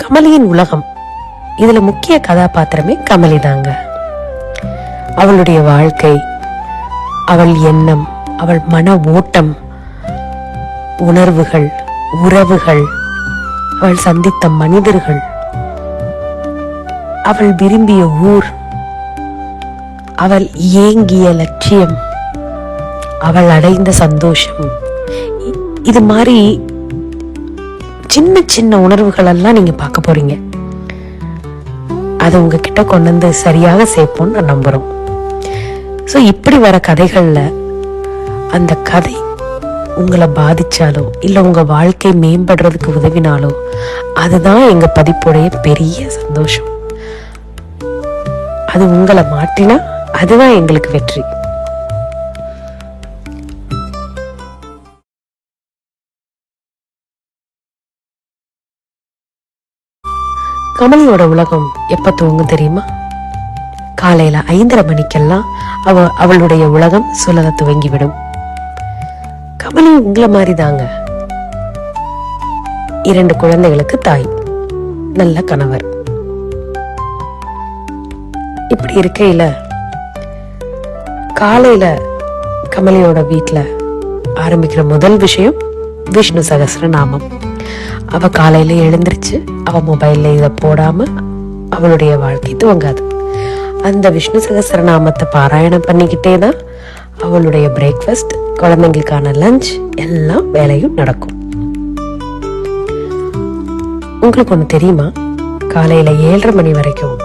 கமலியின் உலகம். இதுல முக்கிய கதாபாத்திரமே கமலி தாங்க. அவளுடைய வாழ்க்கை, அவள் எண்ணம், அவள் மன ஓட்டம், உணர்வுகள், உறவுகள், அவள் சந்தித்த மனிதர்கள், அவள் விரும்பிய ஊர், அவள் ஏங்கிய லட்சியம், அவள் அடைந்த சந்தோஷம், இது மாதிரி சின்ன சின்ன உணர்வுகள் எல்லாம் நீங்க பார்க்க போறீங்க. அதை உங்ககிட்ட கொண்டு வந்து சரியாக சேர்ப்போம்னு நான் நம்புறோம். ஸோ இப்படி வர கதைகள்ல அந்த கதை உங்களை பாதிச்சாலோ இல்ல உங்க வாழ்க்கை மேம்படுறதுக்கு உதவினாலோ அதுதான் எங்க பதிப்புடைய பெரிய சந்தோஷம். அது உங்களை மாட்டினா அதுதான் எங்களுக்கு வெற்றி. கமலியோட உலகம் எப்ப துவங்கும் தெரியுமா? காலையில 5:30 மணிக்கெல்லாம் அவளுடைய உலகம் சுழல துவங்கிவிடும். கமலி உங்களை மாதிரி தாங்க. 2 குழந்தைகளுக்கு தாய், நல்ல கணவர். இப்படி இருக்கையில காலையில கமலியோட வீட்டுல ஆரம்பிக்கிற முதல் விஷயம் விஷ்ணு சகஸ்ரநாமம். அவ காலையில எழுந்திருச்சு அவ மொபைல்ல இத போடாம அவளுடைய வாழ்க்கை துவங்காது. அந்த விஷ்ணு சகஸ்ரநாமத்தை பாராயணம் பண்ணிக்கிட்டே தான் அவளுடைய பிரேக்ஃபாஸ்ட், குழந்தைங்களுக்கான லஞ்ச், எல்லாம் வேலையும் நடக்கும். உங்களுக்கு ஒண்ணு தெரியுமா? காலையில 7:30 மணி வரைக்கும்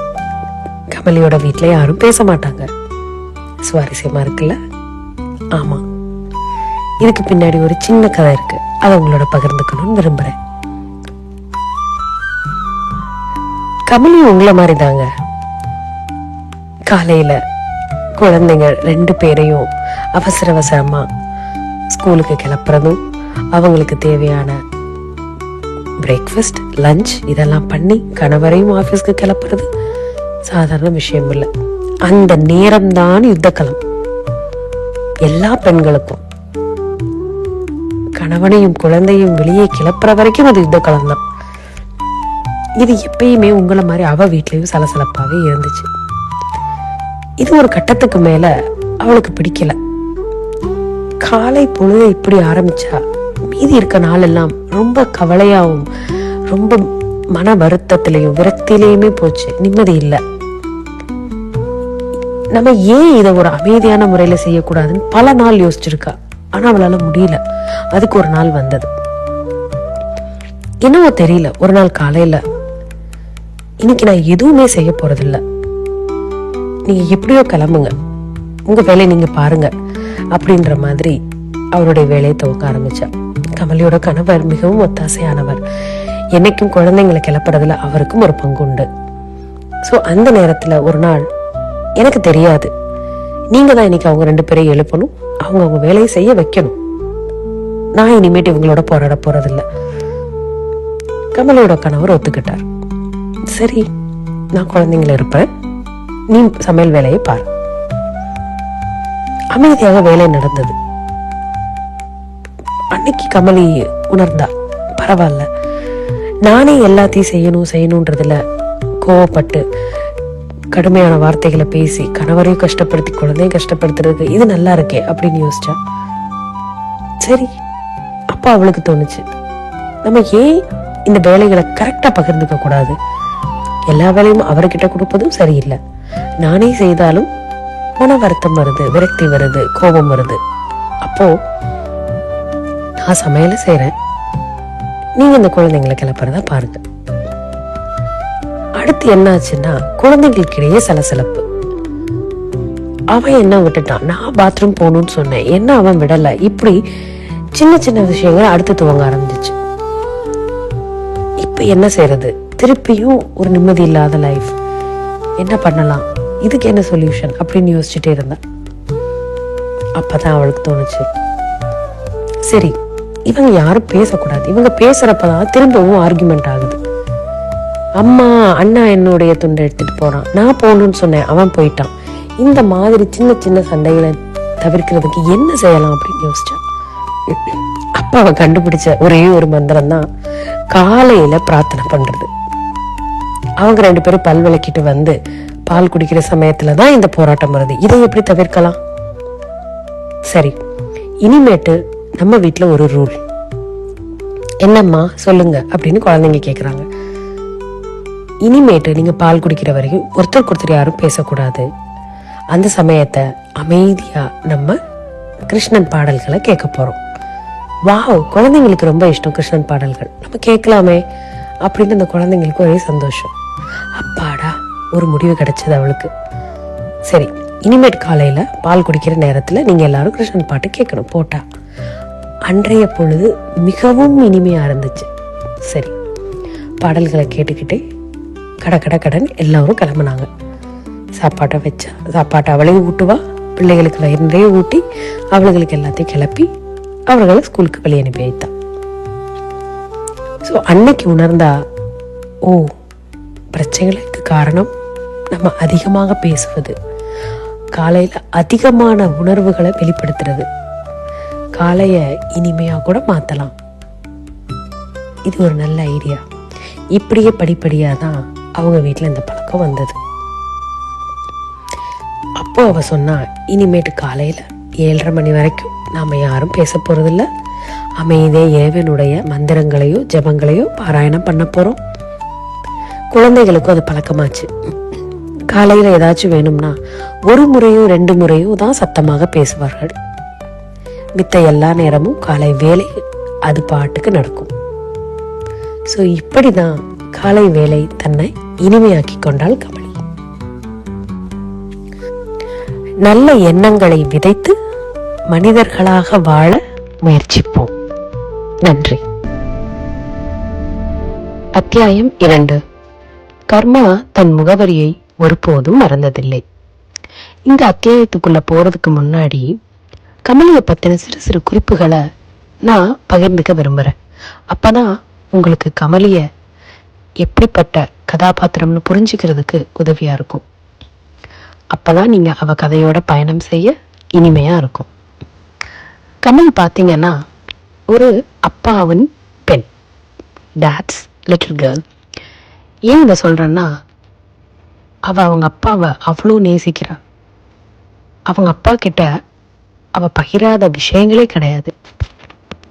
கமலியோட வீட்டுல யாரும் பேச மாட்டாங்க. சுவாரஸ்யமா இருக்குல்ல? ஆமா, இதுக்கு பின்னாடி ஒரு சின்ன கதை இருக்கு. அதை உங்களோட பகிர்ந்துக்கணும்னு விரும்புறேன். கமலி உங்களை மாதிரி தாங்க. காலையில குழந்தைங்க 2 பேரையும் அவசர அவசரமா ஸ்கூலுக்கு கிளப்புறதும், அவங்களுக்கு தேவையான பிரேக்ஃபாஸ்ட், லஞ்ச் இதெல்லாம் பண்ணி கணவரையும் ஆபீஸ்க்கு கிளப்புறது சாதாரண விஷயம் இல்லை. அந்த நேரம் தான் யுத்தக்களம். எல்லா பெண்களுக்கும் கணவனையும் குழந்தையும் வெளியே கிளப்புற வரைக்கும் அது யுத்தக்களம் தான். இது எப்பயுமே உங்களை மாதிரி அவ வீட்லயும் சலசலப்பாவே இருந்துச்சு. இது ஒரு கட்டத்துக்கு மேல அவளுக்கு பிடிக்கல. காலை பொழுது இப்படி ஆரம்பிச்சா மீதி இருக்க நாள் எல்லாம் ரொம்ப கவலையாவும் ரொம்ப மன வருத்தத்திலையும் விரக்தியிலையுமே போச்சு. நிம்மதி இல்லை. நம்ம ஏன் இதை ஒரு அமைதியான முறையில செய்யக்கூடாதுன்னு பல நாள் யோசிச்சிருக்கா. ஆனா அவளால முடியல. அதுக்கு ஒரு நாள் வந்தது. என்னவோ தெரியல, ஒரு நாள் காலையில, இன்னைக்கு நான் எதுவுமே செய்ய போறதில்ல, நீங்க எப்படியோ கிளம்புங்க, உங்க வேலையை நீங்க பாருங்க அப்படின்ற மாதிரி அவருடைய வேலையை துவக்க ஆரம்பிச்சா. கமலியோட கணவர் மிகவும் ஒத்தாசையானவர். என்னைக்கும் குழந்தைங்களை கிளப்புறதுல அவருக்கும் ஒரு பங்கு உண்டு. சோ அந்த நேரத்துல ஒரு நாள், எனக்கு தெரியாது, நீங்க தான் இன்னைக்கு அவங்க 2 பேரையும் எழுப்பணும், அவங்க வேலையை செய்ய வைக்கணும், நான் இனிமேட்டு இவங்களோட போராட போறதில்ல. கமலியோட கணவர் ஒத்துக்கிட்டார். சரி, நான் குழந்தைங்களை இருப்பேன், நீ சமையல் வேலையை பாரு. அமைதியாக வேலை நடந்தது. அன்னைக்கு கமலி உணர்ந்தா, பரவாயில்ல, நானே எல்லாத்தையும் செய்யணும்ன்றதுல கோவப்பட்டு கடுமையான வார்த்தைகளை பேசி கணவரையும் கஷ்டப்படுத்தி குழந்தையும் கஷ்டப்படுத்துறதுக்கு இது நல்லா இருக்கே அப்படின்னு யோசிச்சா. சரி, அப்ப அவளுக்கு தோணுச்சு, நம்ம ஏன் இந்த வேலைகளை கரெக்டா பகிர்ந்துக்க கூடாது? எல்லா வேலையும் அவர்கிட்ட கொடுப்பதும் சரியில்லை. நானே செய்தாலும் மன வருத்தம் வருது, விரக்தி வருது, கோபம் வருது. அப்போ நான் சமையல செய்யறேன், நீங்க இந்த குழந்தைங்களை கிளப்புறதா பாருங்க. அடுத்து என்ன ஆச்சுன்னா, குழந்தைங்களுக்கு இடையே சலசலப்பு. அவன் என்ன விட்டுட்டான், நான் பாத்ரூம் போகணும்னு சொன்னேன், என்ன அவன் விடல. இப்படி சின்ன சின்ன விஷயங்கள் அடுத்து துவங்க ஆரம்பிச்சிச்சு. இப்ப என்ன செய்யறது? திருப்பியும் ஒரு நிம்மதி இல்லாத லைஃப். என்ன பண்ணலாம், இதுக்கு என்ன சொல்யூஷன் அப்படின்னு யோசிச்சுட்டே இருந்தா. அப்பதான் அவளுக்கு தோணுச்சு, சரி, இவங்க யாரும் பேசக்கூடாது. இவங்க பேசுறப்பதான் திரும்பவும் ஆர்குமெண்ட் ஆகுது. அம்மா அண்ணா என்னுடைய துண்டை எடுத்துட்டு போறான், நான் போகணும்னு சொன்னேன், அவன் போயிட்டான். இந்த மாதிரி சின்ன சின்ன சண்டைகளை தவிர்க்கிறதுக்கு என்ன செய்யலாம் அப்படின்னு யோசிச்சான். அப்ப அவன் கண்டுபிடிச்ச ஒரே ஒரு மந்திரம் தான் காலையில பிரார்த்தனை பண்றது. அவங்க 2 பேரும் பல் விளக்கிட்டு வந்து பால் குடிக்கிற சமயத்துலதான் இந்த போராட்டம் வருது. இதை எப்படி தவிர்க்கலாம்? சரி, இனிமேட்டு நம்ம வீட்டுல ஒரு ரூல். என்னம்மா சொல்லுங்க அப்படின்னு குழந்தைங்க கேக்குறாங்க. இனிமேட்டு நீங்க பால் குடிக்கிற வரைக்கும் ஒருத்தருக்கு ஒருத்தர் யாரும் பேசக்கூடாது. அந்த சமயத்தை அமைதியா நம்ம கிருஷ்ணன் பாடல்களை கேட்க போறோம். வாவ், குழந்தைங்களுக்கு ரொம்ப இஷ்டம் கிருஷ்ணன் பாடல்கள், நம்ம கேட்கலாமே அப்படின்னு அந்த குழந்தைங்களுக்கு ஒரே சந்தோஷம். அப்பாடா, ஒரு முடிவு கிடைச்சது அவளுக்கு. சரி, இனிமேட் காலையில பால் குடிக்கிற நேரத்துல நீங்க எல்லாரும் கிருஷ்ணன் பாட்டு கேட்கணும் போட்டா. அன்றைய பொழுது மிகவும் இனிமையா இருந்துச்சு. சரி, பாடல்களை கேட்டுக்கிட்டே கடன் எல்லாரும் கிளம்புனாங்க. சாப்பாட்டை வச்சா சாப்பாட்டை அவளையும் ஊட்டுவா, பிள்ளைகளுக்கு வயிறு நிறைய ஊட்டி அவளுங்களுக்கு எல்லாத்தையும் கிளப்பி அவர்களை ஸ்கூலுக்கு வெளியே அனுப்பி வைத்தா. ஸோ அன்னைக்கு உணர்ந்தா, ஓ, பிரச்சனைகளுக்கு காரணம் நம்ம அதிகமாக பேசுவது, காலையில அதிகமான உணர்வுகளை வெளிப்படுத்துறது. காலைய இனிமையா கூட மாத்தலாம். இது ஒரு நல்ல ஐடியா. இப்படியே படிப்படியா தான் அவங்க வீட்டுல இந்த பழக்கம் வந்தது. அப்போ அவ சொன்னா, இனிமேட்டு காலையில 7:30 மணி வரைக்கும் நாம யாரும் பேச போறதில்ல, அமைதியா இறைவனுடைய மந்திரங்களையோ ஜபங்களையோ பாராயணம் பண்ண போறோம். குழந்தைகளுக்கும் அது பழக்கமாச்சு. காலையில ஏதாச்சும் வேணும்னா 1 முறையோ 2 முறையோ தான் சத்தமாக பேசுவார்கள். மித்த எல்லா நேரமும் காலை வேலை அது பாட்டுக்கு நடக்கும். ஸோ இப்படிதான் காலை வேலை தன்னை இனிமையாக்கி கொண்டாள் கமலி. நல்ல எண்ணங்களை விதைத்து மனிதர்களாக வாழ முயற்சிப்போம். நன்றி. அத்தியாயம் 2. கர்மா தன் முகவரியை ஒருபோதும் மறந்ததில்லை. இந்த அத்தியாயத்துக்குள்ள போறதுக்கு முன்னாடி கமலியை பத்தின சிறு சிறு குறிப்புகளை நான் பகிர்ந்துக்க விரும்புறேன். அப்பதான் உங்களுக்கு கமலிய எப்படிப்பட்ட கதாபாத்திரம்னு புரிஞ்சுக்கிறதுக்கு உதவியா இருக்கும். அப்பதான் நீங்க அவ கதையோட பயணம் செய்ய இனிமையா இருக்கும். கமல் பாத்தீங்கன்னா ஒரு அப்பாவின் பெண், டாட்ஸ் லிட்டில் கேர்ள். ஏன் இதை சொல்றேன்னா, அவங்க அப்பாவை அவ்வளோ நேசிக்கிறா. அவங்க அப்பா கிட்ட அவ பகிராத விஷயங்களே கிடையாது.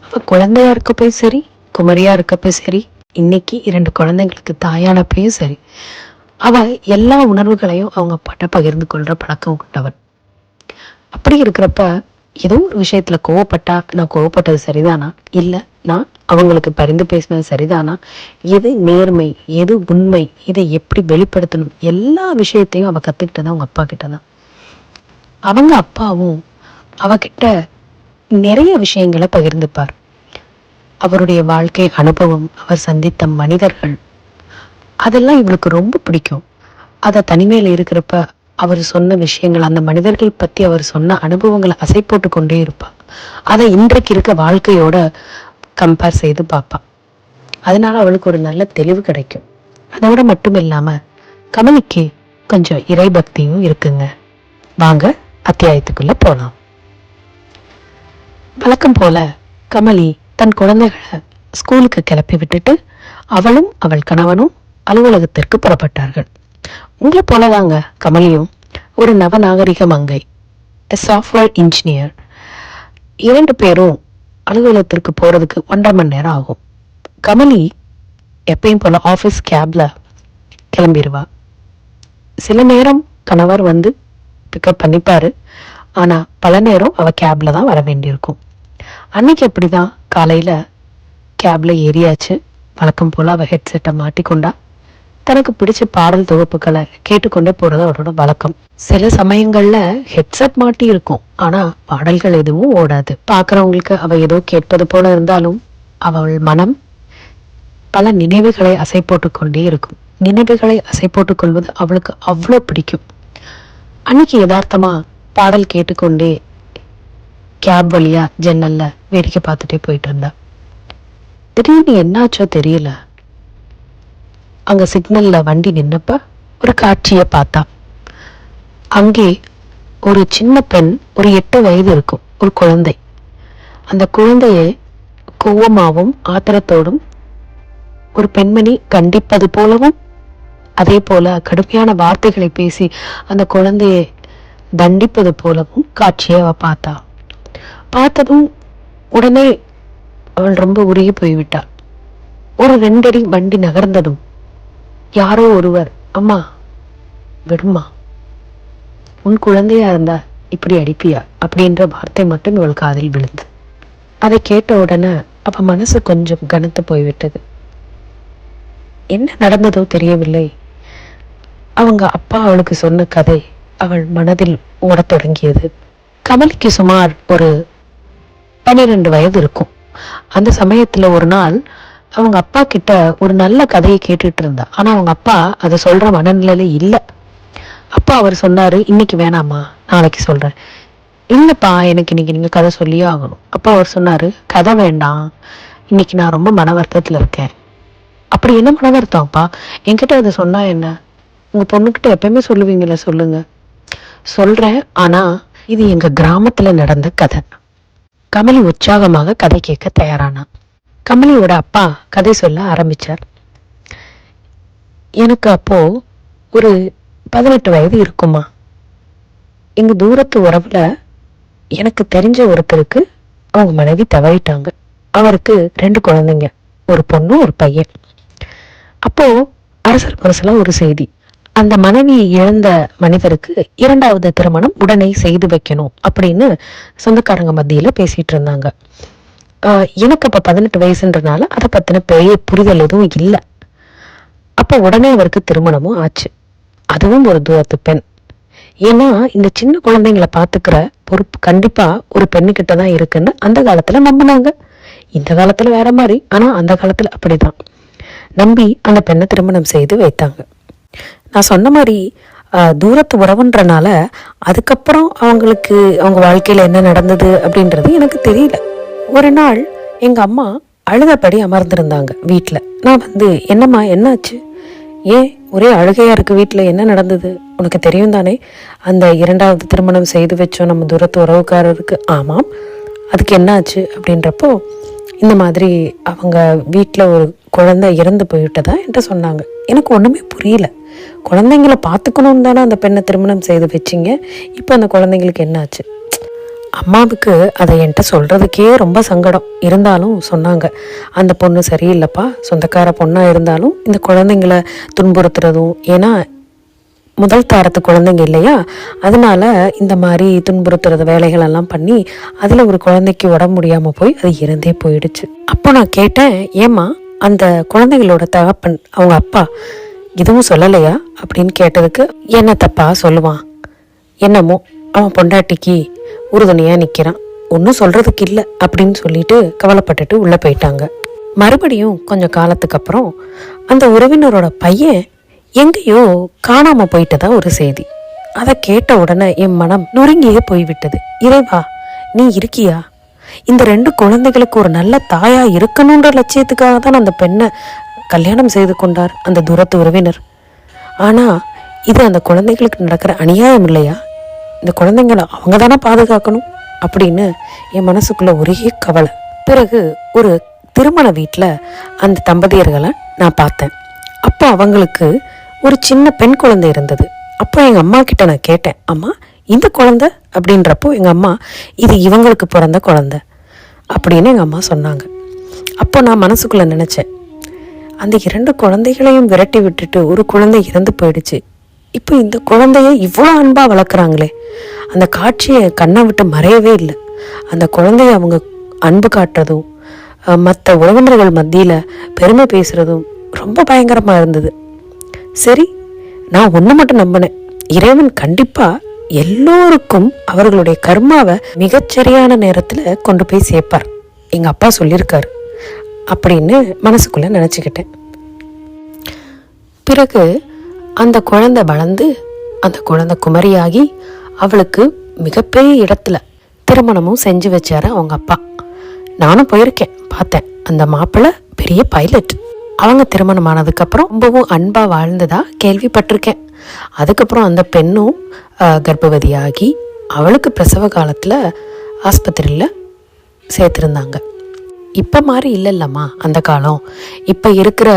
அவ குழந்தையா இருக்கப்பயும் சரி, குமரியா இருக்கப்பயும் சரி, இன்னைக்கு 2 குழந்தைங்களுக்கு தாயானப்பையும் சரி, அவ எல்லா உணர்வுகளையும் அவங்க அப்பாட்ட பகிர்ந்து கொள்ற பழக்கம் கொண்டவன். அப்படி இருக்கிறப்ப ஏதோ ஒரு விஷயத்துல கோவப்பட்டா, நான் கோவப்பட்டது சரிதானா, இல்ல நான் அவங்களுக்கு பரிந்து பேசினது சரிதானா, எது நேர்மை எது உண்மை, இதை எப்படி வெளிப்படுத்தணும், எல்லா விஷயத்தையும் அவ கத்துக்கிட்டது அவங்க அப்பா கிட்டதான். அவங்க அப்பாவும் அவகிட்ட நிறைய விஷயங்களை பகிர்ந்துப்பார். அவருடைய வாழ்க்கை அனுபவம், அவர் சந்தித்த மனிதர்கள், அதெல்லாம் இவளுக்கு ரொம்ப பிடிக்கும். அத தனிமையில இருக்கிறப்ப அவர் சொன்ன விஷயங்கள், அந்த மனிதர்கள் பத்தி அவர் சொன்ன அனுபவங்களை அசை போட்டு கொண்டே இருப்பா. அதை இன்றைக்கு இருக்க வாழ்க்கையோட கம்பேர் செய்து பார்ப்பா. அதனால அவளுக்கு ஒரு நல்ல தெளிவு கிடைக்கும். அதோட மட்டும் இல்லாம கமலிக்கு கொஞ்சம் இறை பக்தியும் இருக்குங்க. வாங்க அத்தியாயத்துக்குள்ள போலாம். வழக்கம் போல கமலி தன் குழந்தைகளை ஸ்கூலுக்கு கிளப்பி விட்டுட்டு அவளும் அவள் கணவனும் அலுவலகத்திற்கு புறப்பட்டார்கள். உங்களை போலதாங்க கமலியும் ஒரு நவநாகரிக மங்கை, சாஃப்ட்வேர் இன்ஜினியர். 2 பேரும் அலுவலகத்திற்கு போறதுக்கு 1.5 மணி நேரம் ஆகும். கமலி எப்பயும் போல ஆஃபீஸ் கேப்ல கிளம்பிடுவா. சில நேரம் கணவர் வந்து பிக்கப் பண்ணிப்பாரு, ஆனா பல நேரம் அவ கேப்ல தான் வர வேண்டியிருக்கும். அன்னைக்கு அப்படிதான் காலையில கேப்ல ஏறியாச்சு. வழக்கம் போல அவ ஹெட்செட்டை மாட்டிக்கொண்டா. தனக்கு பிடிச்ச பாடல் தொகுப்புகளை கேட்டுக்கொண்டே போறது அவரோட வழக்கம். சில சமயங்கள்ல ஹெட்செட் மாட்டி இருக்கும், ஆனா பாடல்கள் எதுவும் ஓடாது. பாக்குறவங்களுக்கு அவ ஏதோ கேட்பது போல இருந்தாலும் அவள் மனம் பல நினைவுகளை அசை போட்டுக் கொண்டே இருக்கும். நினைவுகளை அசை போட்டுக் கொள்வது அவளுக்கு அவ்வளோ பிடிக்கும். அன்னைக்கு யதார்த்தமா பாடல் கேட்டுக்கொண்டே கேப் வழியா ஜன்னல்ல வேடிக்கை பார்த்துட்டே போயிட்டு இருந்தா. திடீர்னு என்னாச்சோ தெரியல, அங்க சிக்னல்ல வண்டி நின்னப்ப ஒரு காட்சியை பார்த்தா. அங்கே ஒரு சின்ன பெண், ஒரு 8 வயது இருக்கும், ஒரு குழந்தை. அந்த குழந்தைய கோவமாவும் ஆத்திரத்தோடும் ஒரு பெண்மணி கண்டிப்பது போலவும் அதே போல கடுமையான வார்த்தைகளை பேசி அந்த குழந்தையை தண்டிப்பது போலவும் காட்சியை அவ பார்த்ததும் உடனே அவள் ரொம்ப உருகி போய்விட்டாள். ஒரு 2 அடி வண்டி நகர்ந்ததும் யாரோ ஒருவர், அம்மா விடுமா, உன் குழந்தையா இருந்தா இப்படி அடிப்பியா அப்படின்ற வார்த்தை மட்டும் இவள் காதில் விழுந்து. அதை கேட்ட உடனே அவ மனசு கொஞ்சம் கனத்து போய்விட்டது. என்ன நடந்ததோ தெரியவில்லை. அவங்க அப்பா அவளுக்கு சொன்ன கதை அவள் மனதில் ஓடத் தொடங்கியது. கமலிக்கு சுமார் ஒரு 12 வயது இருக்கும். அந்த சமயத்துல ஒரு நாள் அவங்க அப்பா கிட்ட ஒரு நல்ல கதையை கேட்டுட்டு இருந்தா. ஆனா அவங்க அப்பா அதை சொல்ற மனநிலையில இல்ல. அப்பா அவர் சொன்னாரு, இன்னைக்கு வேணாமா, நாளைக்கு சொல்றேன். இல்லப்பா, எனக்கு இன்னைக்கு நீங்க கதை சொல்லியே ஆகணும். அப்பா அவர் சொன்னாரு, கதை வேண்டாம், இன்னைக்கு நான் ரொம்ப மன வருத்தத்துல இருக்கேன். அப்படி என்ன மன வருத்தம்ப்பா? என்கிட்ட அதை சொன்னா என்ன? உங்க பொண்ணுகிட்ட எப்பயுமே சொல்லுவீங்களா? சொல்லுங்க. சொல்றேன், ஆனா இது எங்க கிராமத்துல நடந்த கதை. கமலி உற்சாகமாக கதை கேட்க தயாரானா. கமலியோட அப்பா கதை சொல்ல ஆரம்பிச்சார். எனக்கு அப்போ ஒரு 18 வயது இருக்குமா. எங்க தூரத்து உறவுல எனக்கு தெரிஞ்ச ஒருத்தருக்கு அவங்க மனைவி தவறிட்டாங்க. அவருக்கு 2 குழந்தைங்க, ஒரு பொண்ணு ஒரு பையன். அப்போ அரசல் பரசலா ஒரு செய்தி, அந்த மனைவி இழந்த மனிதருக்கு 2வது திருமணம் உடனே செய்து வைக்கணும் அப்படின்னு சொந்தக்காரங்க மத்தியில பேசிட்டு இருந்தாங்க. எனக்கு அப்ப 18 வயசுன்றனால அதை பத்தின பெரிய புரிதல் எதுவும் இல்லை. அப்ப உடனே அவருக்கு திருமணமும் ஆச்சு. அதுவும் ஒரு தூரத்து பெண். ஏன்னா இந்த சின்ன குழந்தைங்களை பாத்துக்கிற பொறுப்பு கண்டிப்பா ஒரு பெண்ணுகிட்ட தான் இருக்குன்னு அந்த காலத்துல நம்பினாங்க. இந்த காலத்துல வேற மாதிரி, ஆனா அந்த காலத்துல அப்படிதான் நம்பி அந்த பெண்ணை திருமணம் செய்து வைத்தாங்க. நான் சொன்ன மாதிரி தூரத்து உறவுன்றனால அதுக்கப்புறம் அவங்களுக்கு அவங்க வாழ்க்கையில என்ன நடந்தது அப்படின்றது எனக்கு தெரியல. ஒரு நாள் எங்க அம்மா அழுதபடி அமர்ந்திருந்தாங்க வீட்டுல. நான் வந்து, என்னம்மா என்னாச்சு, ஏன் ஒரே அழுகையா இருக்கு வீட்டுல, என்ன நடந்தது, உனக்கு தெரியும் தானே, அந்த 2வது திருமணம் செய்து வச்சோம் நம்ம தூரத்து உறவுக்காரருக்கு. ஆமாம், அதுக்கு என்ன ஆச்சு அப்படின்றப்போ, இந்த மாதிரி அவங்க வீட்டில் ஒரு குழந்தை இறந்து போயிட்டதா என்கிட்ட சொன்னாங்க. எனக்கு ஒன்றுமே புரியல. குழந்தைங்களை பார்த்துக்கணும்னு தானே அந்த பெண்ணை திருமணம் செய்து வச்சிங்க, இப்போ அந்த குழந்தைங்களுக்கு என்ன ஆச்சு? அம்மாவுக்கு அதை என்கிட்ட சொல்கிறதுக்கே ரொம்ப சங்கடம். இருந்தாலும் சொன்னாங்க, அந்த பொண்ணு சரியில்லைப்பா, சொந்தக்கார பொண்ணாக இருந்தாலும் இந்த குழந்தைங்களை துன்புறுத்துறதும், ஏன்னா முதல் தாரத்து குழந்தைங்க இல்லையா, அதனால இந்த மாதிரி துன்புறுத்துறது வேலைகள் எல்லாம் பண்ணி அதில் ஒரு குழந்தைக்கு உடம்பு முடியாமல் போய் அது இறந்தே போயிடுச்சு. அப்போ நான் கேட்டேன், ஏம்மா அந்த குழந்தைகளோட தகப்பன் அவங்க அப்பா இதுவும் சொல்லலையா அப்படின்னு கேட்டதுக்கு, என்ன தப்பா சொல்லுவான், என்னமோ அவன் பொண்டாட்டிக்கு உறுதுணையாக நிற்கிறான், ஒன்றும் சொல்கிறதுக்கு இல்லை அப்படின்னு சொல்லிட்டு கவலைப்பட்டுட்டு உள்ளே போயிட்டாங்க. மறுபடியும் கொஞ்சம் காலத்துக்கு அப்புறம் அந்த உறவினரோட பையன் எங்கேயோ காணாம போயிட்டதா ஒரு செய்தி. அதை கேட்ட உடனே என் மனம் நொறுங்கியே போய்விட்டது. இறைவா, நீ இருக்கியா? இந்த 2 குழந்தைகளுக்கு ஒரு நல்ல தாயா இருக்கணுன்ற லட்சியத்துக்காக தான் அந்த பெண்ணை கல்யாணம் செய்து கொண்டார் அந்த தூரத்து உறவினர். ஆனா இது அந்த குழந்தைகளுக்கு நடக்கிற அநியாயம் இல்லையா? இந்த குழந்தைங்களை அவங்க தானே பாதுகாக்கணும் அப்படின்னு என் மனசுக்குள்ள ஒரே கவலை. பிறகு ஒரு திருமண வீட்டில் அந்த தம்பதியர்களை நான் பார்த்தேன். அப்போ அவங்களுக்கு ஒரு சின்ன பெண் குழந்தை இருந்தது. அப்போ எங்கள் அம்மா கிட்ட நான் கேட்டேன், அம்மா இந்த குழந்தை அப்படின்றப்போ எங்கள் அம்மா, இது இவங்களுக்கு பிறந்த குழந்தை அப்படின்னு எங்கள் அம்மா சொன்னாங்க. அப்போ நான் மனசுக்குள்ளே நினச்சேன், அந்த 2 குழந்தைகளையும் விரட்டி விட்டுட்டு ஒரு குழந்தை இறந்து போயிடுச்சு, இப்போ இந்த குழந்தைய இவ்வளோ அன்பாக வளர்க்குறாங்களே. அந்த காட்சியை கண்ணை விட்டு மறையவே இல்லை. அந்த குழந்தைய அவங்க அன்பு காட்டுறதும் மற்ற உறவினர்கள் மத்தியில் பெருமை பேசுகிறதும் ரொம்ப பயங்கரமாக இருந்தது. சரி, நான் ஒன்று மட்டும் நம்பினேன், இறைவன் கண்டிப்பாக எல்லோருக்கும் அவர்களுடைய கர்மாவை மிகச்சரியான நேரத்தில் கொண்டு போய் சேர்ப்பார், எங்கள் அப்பா சொல்லியிருக்காரு அப்படின்னு மனசுக்குள்ளே நினச்சிக்கிட்டேன். பிறகு அந்த குழந்தை வளர்ந்து அந்த குழந்தை குமரியாகி அவளுக்கு மிகப்பெரிய இடத்துல திருமணமும் செஞ்சு வச்சாரு அவங்க அப்பா. நானும் போயிருக்கேன், பார்த்தேன். அந்த மாப்பிள்ளை பெரிய பைலட். அவங்க திருமணம் ஆனதுக்கப்புறம் ரொம்பவும் அன்பாக வாழ்ந்ததா கேள்விப்பட்டிருக்கேன். அதுக்கப்புறம் அந்த பெண்ணும் கர்ப்பவதியாகி அவளுக்கு பிரசவ காலத்தில் ஆஸ்பத்திரியில் சேர்த்துருந்தாங்க. இப்போ மாதிரி இல்லைல்லம்மா அந்த காலம். இப்போ இருக்கிற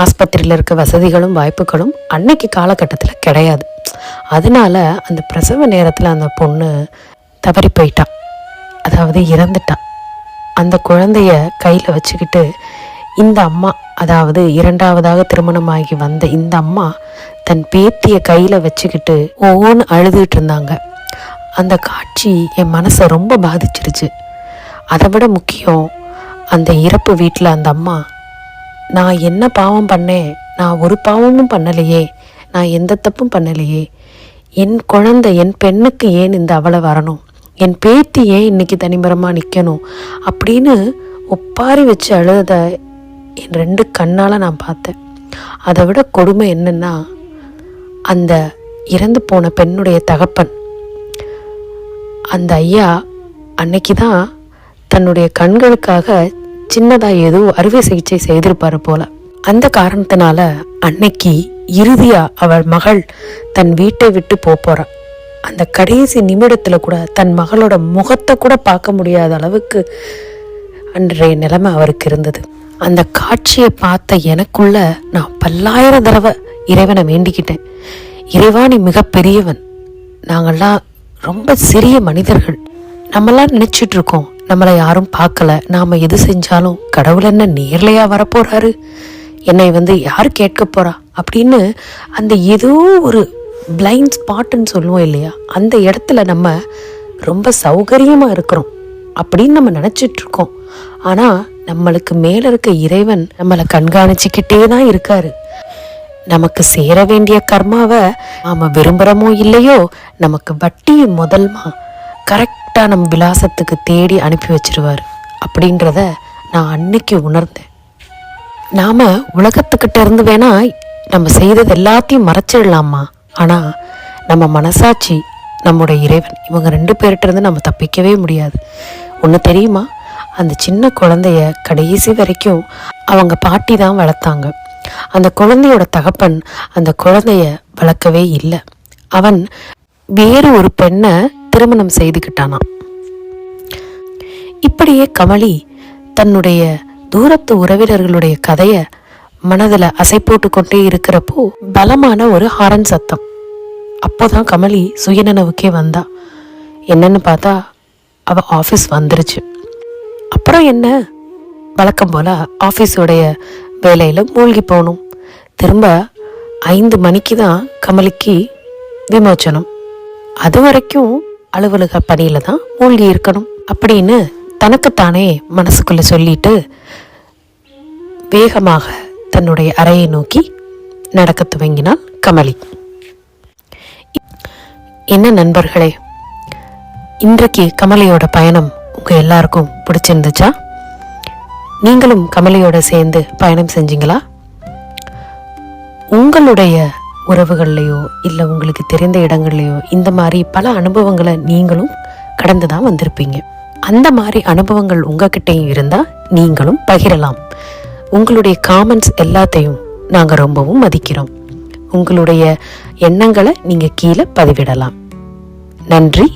ஆஸ்பத்திரியில் இருக்க வசதிகளும் வாய்ப்புகளும் அன்னைக்கு காலகட்டத்தில் கிடையாது. அதனால அந்த பிரசவ நேரத்தில் அந்த பொண்ணு தவறி போயிட்டான், அதாவது இறந்துட்டான். அந்த குழந்தைய கையில் வச்சுக்கிட்டு இந்த அம்மா, அதாவது 2வதாக திருமணமாகி வந்த இந்த அம்மா தன் பேத்தியை கையில் வச்சுக்கிட்டு ஒவ்வொன்று அழுதுகிட்டு இருந்தாங்க. அந்த காட்சி என் மனசை ரொம்ப பாதிச்சிருச்சு. அதை விட முக்கியம், அந்த இறப்பு வீட்டில் அந்த அம்மா, நான் என்ன பாவம் பண்ணேன், நான் ஒரு பாவமும் பண்ணலையே, நான் எந்த தப்பும் பண்ணலையே, என் குழந்தை என் பெண்ணுக்கு ஏன் இந்த அவளை வரணும், என் பேத்தி ஏன் இன்னைக்கு தனிமரமாக நிற்கணும் அப்படின்னு ஒப்பாரி வச்சு அழுத என் 2 கண்ணால் நான் பார்த்தேன். அதை விட கொடுமை என்னன்னா, அந்த இறந்து போன பெண்ணுடைய தகப்பன், அந்த ஐயா அன்னைக்கு தான் தன்னுடைய கண்களுக்காக சின்னதாக ஏதோ அறுவை சிகிச்சை செய்திருப்பாரு போல. அந்த காரணத்தினால அன்னைக்கு இறுதியா அவள் மகள் தன் வீட்டை விட்டு போறா. அந்த கடைசி நிமிடத்துல கூட தன் மகளோட முகத்தை கூட பார்க்க முடியாத அளவுக்கு அன்றைய நிலைமை அவருக்கு இருந்தது. அந்த காட்சியை பார்த்த எனக்குள்ள நான் 10,000 தடவை இறைவனை வேண்டிக்கிட்டேன். இறைவா, நீ மிகப்பெரியவன், நாங்கள்லாம் ரொம்ப சிறிய மனிதர்கள். நம்மளாம் நினைச்சிட்டு இருக்கோம் நம்மளை யாரும் பார்க்கல, நாம எது செஞ்சாலும் கடவுள் என்ன நேர்லையா வரப்போறாரு, என்னை யார் கேட்க போறா அப்படின்னு அந்த ஏதோ ஒரு பிளைண்ட் ஸ்பாட்ன்னு சொல்லுவோம் இல்லையா, அந்த இடத்துல நம்ம ரொம்ப சௌகரியமா இருக்கிறோம் அப்படின்னு நம்ம நினைச்சிட்டு இருக்கோம். ஆனா நம்மளுக்கு மேல இருக்க இறைவன் நம்மளை கண்காணிச்சுக்கிட்டே தான் இருக்காரு. நமக்கு சேர வேண்டிய கர்மாவை நாம விரும்புறமோ இல்லையோ, நமக்கு வட்டியை முதல்மா கரெக்டா நம்ம விலாசத்துக்கு தேடி அனுப்பி வச்சிருவாரு அப்படின்றத நான் அன்னைக்கு உணர்ந்தேன். நாம உலகத்துக்கிட்ட இருந்து வேணா நம்ம செய்தது எல்லாத்தையும் மறைச்சிடலாமா, ஆனா நம்ம மனசாட்சி, நம்முடைய இறைவன், இவங்க 2 பேர்கிட்ட இருந்து நம்ம தப்பிக்கவே முடியாது. ஒன்று தெரியுமா, அந்த சின்ன குழந்தைய கடைசி வரைக்கும் அவங்க பாட்டி தான் வளர்த்தாங்க. அந்த குழந்தையோட தகப்பன் அந்த குழந்தைய வளர்க்கவே இல்லை. அவன் வேறு ஒரு பெண்ணை திருமணம் செய்துக்கிட்டானாம். இப்படியே கமலி தன்னுடைய தூரத்து உறவினர்களுடைய கதைய மனதில் அசை போட்டு கொண்டே இருக்கிறப்போ பலமான ஒரு ஹாரன் சத்தம். அப்போதான் கமலி சுயநினைவுக்கே வந்தா. என்னன்னு பார்த்தா அவ ஆஃபீஸ் வந்துருச்சு. அப்புறம் என்ன, வழக்கம் போல ஆஃபீஸோடைய வேலையில மூழ்கி போகணும். திரும்ப 5 மணிக்கு தான் கமலிக்கு விமோச்சனம். அது வரைக்கும் அலுவலக பணியில தான் மூழ்கி இருக்கணும் அப்படின்னு தனக்குத்தானே மனசுக்குள்ள சொல்லிட்டு வேகமாக தன்னுடைய அறையை நோக்கி நடக்க துவங்கினாள் கமலி. என்ன நண்பர்களே, இன்றைக்கு கமலியோட பயணம் உங்க எல்லாருக்கும் பிடிச்சிருந்துச்சா? நீங்களும் கமலியோட சேர்ந்து பயணம் செஞ்சீங்களா? உங்களுடைய உறவுகள்லையோ இல்லை உங்களுக்கு தெரிந்த இடங்கள்லையோ இந்த மாதிரி பல அனுபவங்களை நீங்களும் கடந்து தான் வந்திருப்பீங்க. அந்த மாதிரி அனுபவங்கள் உங்ககிட்டையும் இருந்தால் நீங்களும் பகிரலாம். உங்களுடைய காமெண்ட்ஸ் எல்லாத்தையும் நாங்கள் ரொம்பவும் மதிக்கிறோம். உங்களுடைய எண்ணங்களை நீங்கள் கீழே பதிவிடலாம். நன்றி.